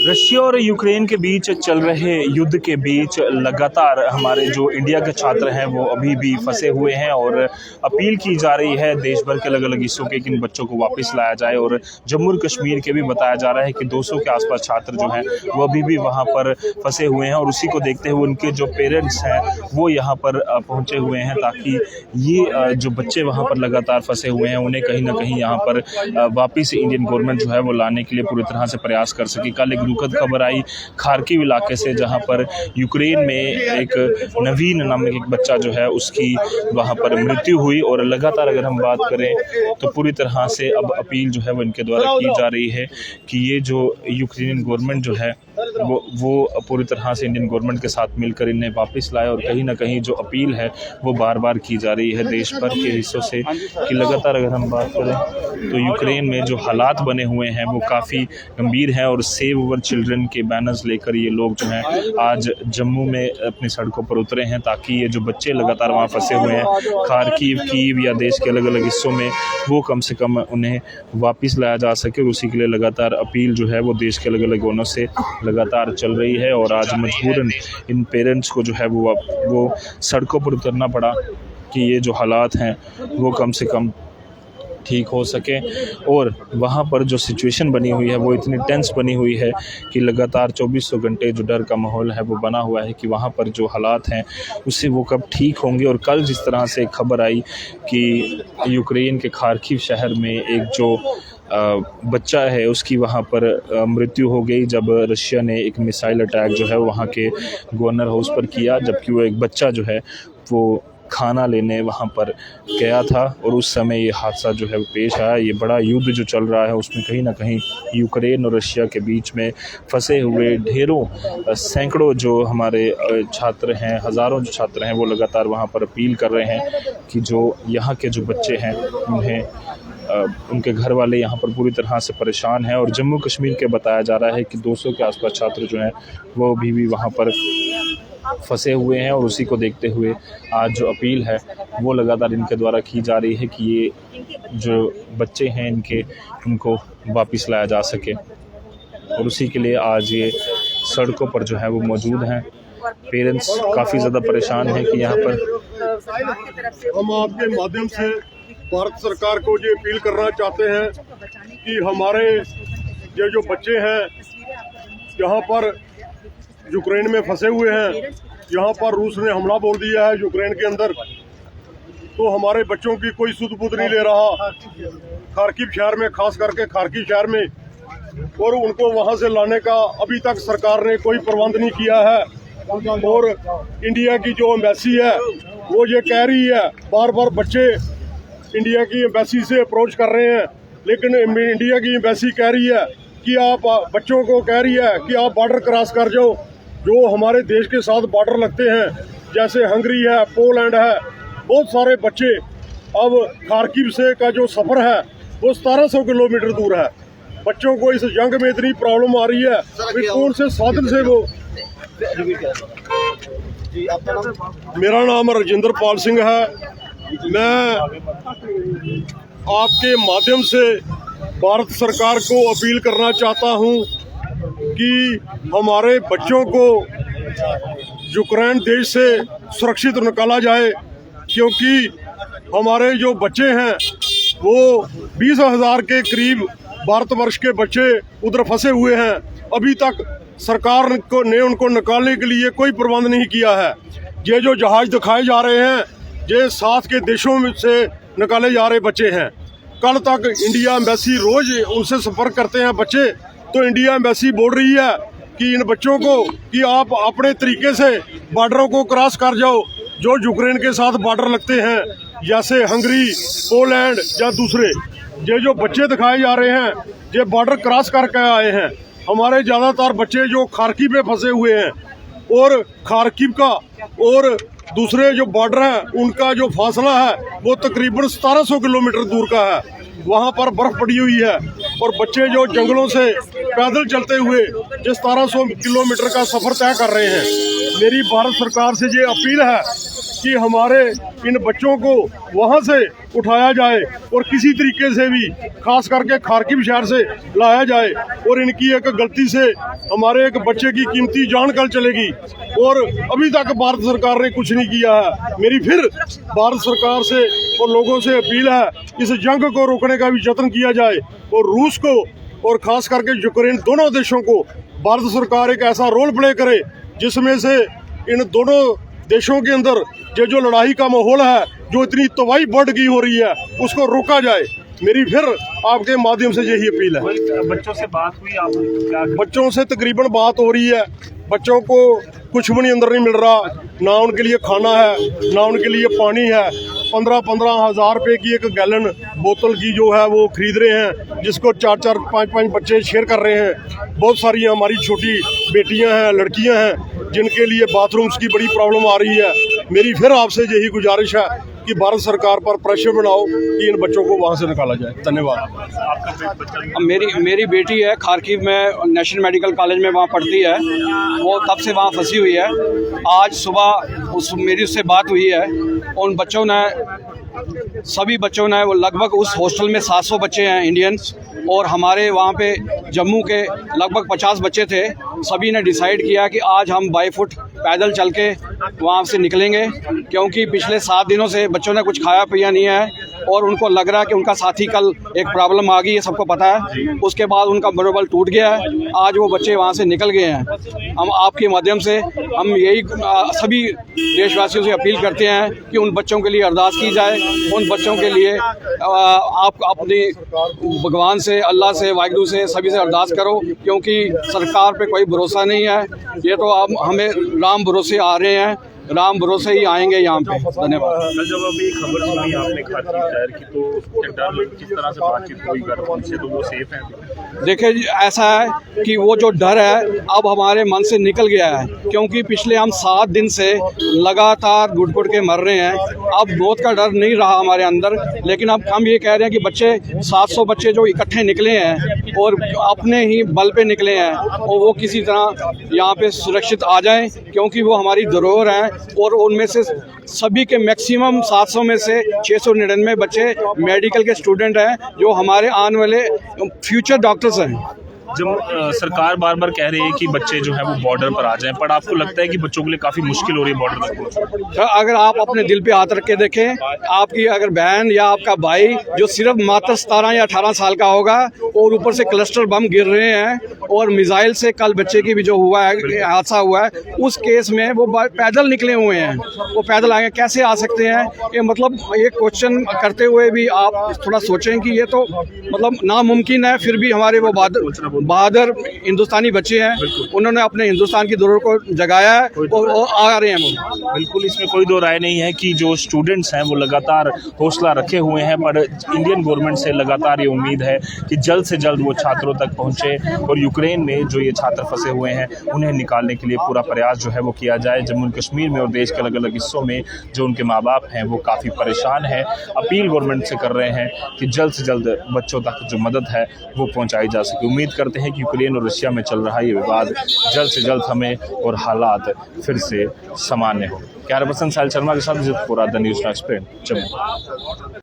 Russia और Ukraine के बीच चल रहे युद्ध के बीच लगातार हमारे जो इंडिया के छात्र हैं वो अभी भी फंसे हुए हैं और अपील की जा रही है देश भर के अलग अलग हिस्सों के कि इन बच्चों को वापस लाया जाए। और जम्मू और कश्मीर के भी बताया जा रहा है कि 200 के आसपास छात्र जो हैं वो अभी भी वहाँ पर फंसे हुए हैं और उसी को देखते हुए उनके जो पेरेंट्स हैं वो यहाँ पर पहुँचे हुए हैं ताकि ये जो बच्चे वहाँ पर लगातार फंसे हुए हैं उन्हें कहीं ना कहीं यहाँ पर वापस इंडियन गवर्नमेंट जो है वो लाने के लिए पूरी तरह से प्रयास कर सके। कल एक दुखद खबर आई खार्किव इलाके से जहां पर यूक्रेन में एक नवीन नामक एक बच्चा जो है उसकी वहां पर मृत्यु हुई। और लगातार अगर हम बात करें तो पूरी तरह से अब अपील जो है वो इनके द्वारा की जा रही है कि ये जो यूक्रेनियन गवर्नमेंट जो है वो पूरी तरह से इंडियन गवर्नमेंट के साथ मिलकर इन्हें वापस लाए। और कहीं ना कहीं जो अपील है वो बार बार की जा रही है देश भर के हिस्सों से कि लगातार अगर हम बात करें तो यूक्रेन में जो हालात बने हुए हैं वो काफ़ी गंभीर हैं। और सेव अवर चिल्ड्रन के बैनर्स लेकर ये लोग जो हैं आज जम्मू में अपनी सड़कों पर उतरे हैं ताकि ये जो बच्चे लगातार वहाँ फंसे हुए हैं खार्किव कीव या देश के अलग अलग हिस्सों में वो कम से कम उन्हें वापस लाया जा सके। और उसी के लिए लगातार अपील जो है वो देश के अलग अलग कोनों से लगातार चल रही है। और आज मजबूरन इन पेरेंट्स को जो है वो सड़कों पर उतरना पड़ा कि ये जो हालात हैं वो कम से कम ठीक हो सके। और वहाँ पर जो सिचुएशन बनी हुई है वो इतनी टेंस बनी हुई है कि लगातार 2400 घंटे जो डर का माहौल है वो बना हुआ है कि वहाँ पर जो हालात हैं उससे वो कब ठीक होंगे। और कल जिस तरह से खबर आई कि यूक्रेन के खार्किव शहर में एक जो बच्चा है उसकी वहाँ पर मृत्यु हो गई जब रशिया ने एक मिसाइल अटैक जो है वहाँ के गवर्नर हाउस पर किया, जबकि वो एक बच्चा जो है वो खाना लेने वहाँ पर गया था और उस समय ये हादसा जो है वो पेश आया। ये बड़ा युद्ध जो चल रहा है उसमें कहीं ना कहीं यूक्रेन और रशिया के बीच में फंसे हुए ढेरों सैकड़ों जो हमारे छात्र हैं, हज़ारों जो छात्र हैं वो लगातार वहाँ पर अपील कर रहे हैं कि जो यहाँ के जो बच्चे हैं उन्हें उनके घर वाले यहाँ पर पूरी तरह से परेशान हैं। और जम्मू कश्मीर के बताया जा रहा है कि 200 के आसपास छात्र जो हैं वो अभी भी वहाँ पर फंसे हुए हैं। और उसी को देखते हुए आज जो अपील है वो लगातार इनके द्वारा की जा रही है कि ये जो बच्चे हैं उनको वापस लाया जा सके। और उसी के लिए आज ये सड़कों पर जो है वो मौजूद हैं। पेरेंट्स काफ़ी ज़्यादा परेशान हैं कि यहाँ पर हम आपके माध्यम से भारत सरकार को ये अपील करना चाहते हैं कि हमारे ये जो बच्चे हैं यहाँ पर यूक्रेन में फंसे हुए हैं, यहाँ पर रूस ने हमला बोल दिया है यूक्रेन के अंदर, तो हमारे बच्चों की कोई सुध बुध नहीं ले रहा खार्किव शहर में, खास करके खार्किव शहर में। और उनको वहाँ से लाने का अभी तक सरकार ने कोई प्रबंध नहीं किया है। और इंडिया की जो एम्बेसी है वो ये कह रही है, बार बार बच्चे इंडिया की एम्बेसी से अप्रोच कर रहे हैं, लेकिन इंडिया की एम्बेसी कह रही है कि आप बच्चों को कह रही है कि आप बॉर्डर क्रॉस कर जाओ। जो हमारे देश के साथ बॉर्डर लगते हैं जैसे हंगरी है, पोलैंड है, बहुत सारे बच्चे अब खार्किव से का जो सफ़र है वो 1700 किलोमीटर दूर है। बच्चों को इस जंग में इतनी प्रॉब्लम आ रही है कि कौन से साधन से वो। मेरा नाम राजेंद्र पाल सिंह है। मैं आपके माध्यम से भारत सरकार को अपील करना चाहता हूं कि हमारे बच्चों को यूक्रेन देश से सुरक्षित निकाला जाए, क्योंकि हमारे जो बच्चे हैं वो 20,000 के करीब भारतवर्ष के बच्चे उधर फंसे हुए हैं। अभी तक सरकार ने उनको निकालने के लिए कोई प्रबंध नहीं किया है। ये जो जहाज दिखाए जा रहे हैं ये साथ के देशों में से निकाले जा रहे बच्चे हैं। कल तक इंडिया एम्बेसी रोज उनसे संपर्क करते हैं बच्चे, तो इंडिया एम्बेसी बोल रही है कि इन बच्चों को कि आप अपने तरीके से बॉर्डरों को क्रॉस कर जाओ जो यूक्रेन के साथ बॉर्डर लगते हैं जैसे हंगरी, पोलैंड या दूसरे। ये जो बच्चे दिखाए जा रहे हैं ये बॉर्डर क्रॉस करके आए हैं। हमारे ज़्यादातर बच्चे जो खार्किव में फंसे हुए हैं और खार्किव का और दूसरे जो बॉर्डर है उनका जो फासला है वो तकरीबन 1700 किलोमीटर दूर का है। वहाँ पर बर्फ पड़ी हुई है और बच्चे जो जंगलों से पैदल चलते हुए ये 1700 किलोमीटर का सफ़र तय कर रहे हैं। मेरी भारत सरकार से ये अपील है कि हमारे इन बच्चों को वहाँ से उठाया जाए और किसी तरीके से भी खास करके खार्किव शहर से लाया जाए, और इनकी एक गलती से हमारे एक बच्चे की कीमती जान कल चलेगी और अभी तक भारत सरकार ने कुछ नहीं किया है। मेरी फिर भारत सरकार से और लोगों से अपील है, इस जंग को रोकने का भी यत्न किया जाए और रूस को और खास करके यूक्रेन दोनों देशों को भारत सरकार एक ऐसा रोल प्ले करे जिसमें से इन दोनों देशों के अंदर ये जो लड़ाई का माहौल है, जो इतनी तबाही बढ़ गई हो रही है, उसको रोका जाए। मेरी फिर आपके माध्यम से यही अपील है। बच्चों से बात हुई, आप क्या? बच्चों से तकरीबन बात हो रही है, बच्चों को कुछ भी नहीं अंदर नहीं मिल रहा, ना उनके लिए खाना है ना उनके लिए पानी है। 15-15 हज़ार रुपये की एक गैलन बोतल की जो है वो खरीद रहे हैं, जिसको 4-4, 5-5 बच्चे शेयर कर रहे हैं। बहुत सारी हमारी छोटी बेटियां हैं, लड़कियां हैं, जिनके लिए बाथरूम्स की बड़ी प्रॉब्लम आ रही है। मेरी फिर आपसे यही गुजारिश है कि भारत सरकार पर प्रेशर बनाओ कि इन बच्चों को वहाँ से निकाला जाए। धन्यवाद। मेरी बेटी है खार्किव में, नेशनल मेडिकल कॉलेज में वहाँ पढ़ती है, वो तब से वहाँ फंसी हुई है। आज सुबह मेरी उससे बात हुई है। उन बच्चों ने, सभी बच्चों ने, वो लगभग उस हॉस्टल में 700 बच्चे हैं इंडियंस, और हमारे वहाँ पे जम्मू के लगभग 50 बच्चे थे। सभी ने डिसाइड किया कि आज हम बाई फुट पैदल चल के वहाँ से निकलेंगे, क्योंकि पिछले 7 दिनों से बच्चों ने कुछ खाया पिया नहीं है और उनको लग रहा है कि उनका साथी कल एक प्रॉब्लम आ गई है, सबको पता है। उसके बाद उनका मनोबल टूट गया है। आज वो बच्चे वहाँ से निकल गए हैं। हम आपके माध्यम से हम यही सभी देशवासियों से अपील करते हैं कि उन बच्चों के लिए अरदास की जाए, उन बच्चों के लिए आप अपनी भगवान से, अल्लाह से, वाहिगुरु से, सभी से अरदास करो, क्योंकि सरकार पे कोई भरोसा नहीं है। ये तो आप हमें राम भरोसे आ रहे हैं, राम भरोसे ही आएंगे यहाँ पे। धन्यवाद। जब अभी खबर सुनी आपने खार्किव शहर की, तो डर किस तरह से बातचीत हुई घर उनसे, तो वो सेफ हैं? देखिए, ऐसा है कि वो जो डर है अब हमारे मन से निकल गया है, क्योंकि पिछले हम 7 दिन से लगातार घुट-घुट के मर रहे हैं। अब मौत का डर नहीं रहा हमारे अंदर, लेकिन अब हम ये कह रहे हैं कि बच्चे 700 बच्चे जो इकट्ठे निकले हैं और अपने ही बल पे निकले हैं, और वो किसी तरह यहाँ पे सुरक्षित आ जाएं, क्योंकि वो हमारी धरोहर हैं। और उनमें से सभी के मैक्सिमम 700 में से 699 बच्चे मेडिकल के स्टूडेंट हैं, जो हमारे आने वाले फ्यूचर डॉक्टर्स हैं। जब सरकार बार बार कह रही है कि बच्चे जो है वो बॉर्डर पर आ जाएं, पर आपको लगता है कि बच्चों के लिए काफ़ी मुश्किल हो रही है बॉर्डर तक पहुंचना? अगर आप अपने दिल पे हाथ रख के देखें, आपकी अगर बहन या आपका भाई जो सिर्फ मात्र 17 या 18 साल का होगा और ऊपर से क्लस्टर बम गिर रहे हैं और मिसाइल से कल बच्चे की भी जो हुआ है, हादसा हुआ है, उस केस में वो पैदल निकले हुए हैं। वो पैदल आगे कैसे आ सकते हैं? ये मतलब ये क्वेश्चन करते हुए भी आप थोड़ा सोचें कि ये तो मतलब नामुमकिन है। फिर भी हमारे वो बहादुर हिंदुस्तानी बच्चे हैं, उन्होंने अपने हिंदुस्तान की धरोहर को जगाया है और आ रहे हैं वो। बिल्कुल, इसमें कोई दो राय नहीं है कि जो स्टूडेंट्स हैं वो लगातार हौसला रखे हुए हैं, पर इंडियन गवर्नमेंट से लगातार ये उम्मीद है कि जल्द से जल्द वो छात्रों तक पहुंचे और यूक्रेन में जो ये छात्र फंसे हुए हैं उन्हें निकालने के लिए पूरा प्रयास जो है वो किया जाए। जम्मू कश्मीर में और देश के अलग अलग हिस्सों में जो उनके माँ बाप हैं वो काफ़ी परेशान हैं। अपील गवर्नमेंट से कर रहे हैं कि जल्द से जल्द बच्चों तक जो मदद है वो पहुँचाई जा सके। उम्मीद करते हैं कि यूक्रेन और रशिया में चल रहा ये विवाद जल्द से जल्द हमें और हालात फिर से सामान्य हो। कैमरा पर्सन साहिल शर्मा के साथ द न्यूज़ एक्सप्रेस, जम्मू।